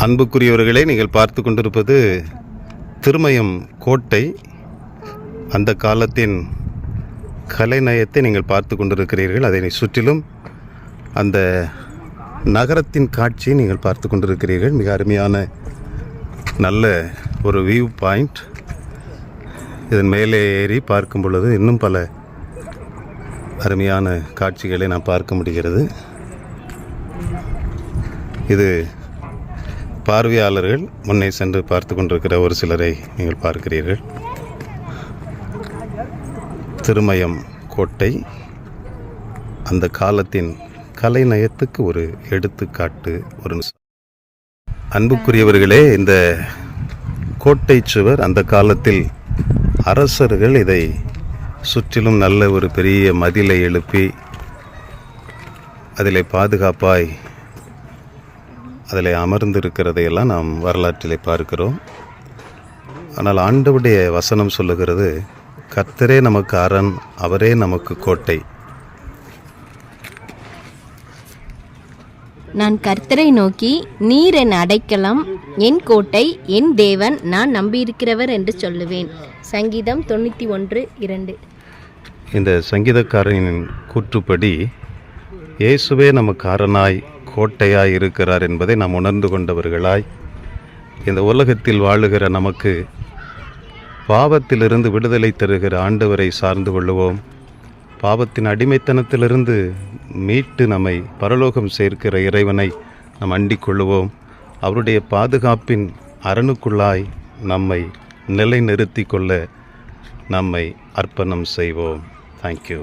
அன்புக்குரியவர்களே, நீங்கள் பார்த்து கொண்டிருப்பது திருமயம் கோட்டை. அந்த காலத்தின் கலைநயத்தை நீங்கள் பார்த்து கொண்டிருக்கிறீர்கள். அதை சுற்றிலும் அந்த நகரத்தின் காட்சியை நீங்கள் பார்த்து கொண்டிருக்கிறீர்கள். மிக அருமையான நல்ல ஒரு வியூ பாயிண்ட். இதன் மேலே ஏறி பார்க்கும் பொழுது இன்னும் பல அருமையான காட்சிகளை நாம் பார்க்க முடிகிறது. இது பார்வையாளர்கள் முன்னே சென்று பார்த்து கொண்டிருக்கிற ஒரு சிலரை நீங்கள் பார்க்கிறீர்கள். திருமயம் கோட்டை அந்த காலத்தின் கலைநயத்துக்கு ஒரு எடுத்துக்காட்டு. ஒரு அன்புக்குரியவர்களே, இந்த கோட்டை சுவர் அந்த காலத்தில் அரசர்கள் இதை சுற்றிலும் நல்ல ஒரு பெரிய மதிலை எழுப்பி அதில் பாதுகாப்பாய் அதில் அமர்ந்திருக்கிறதையெல்லாம் நாம் வரலாற்றிலே பார்க்கிறோம். ஆனால் ஆண்டவருடைய வசனம் சொல்லுகிறது, கர்த்தரே நமக்கு அரண், அவரே நமக்கு கோட்டை. நான் கர்த்தரை நோக்கி, நீர் என் அடைக்கலம், என் கோட்டை, என் தேவன், நான் நம்பியிருக்கிறவர் என்று சொல்லுவேன். சங்கீதம் 91:2. இந்த சங்கீதக்காரனின் கூற்றுப்படி இயேசுவே நமக்கு அரணாய் கோட்டையாய் இருக்கிறார் என்பதை நாம் உணர்ந்து கொண்டவர்களாய் இந்த உலகத்தில் வாழுகிற நமக்கு பாவத்திலிருந்து விடுதலை தருகிற ஆண்டவரை சார்ந்து கொள்ளுவோம். பாவத்தின் அடிமைத்தனத்திலிருந்து மீட்டு நம்மை பரலோகம் சேர்க்கிற இறைவனை நாம் அண்டிக் கொள்ளுவோம். அவருடைய பாதுகாப்பின் அரணுக்குள்ளாய் நம்மை நிலைநிறுத்தி கொள்ள நம்மை அர்ப்பணம் செய்வோம். தேங்க்யூ.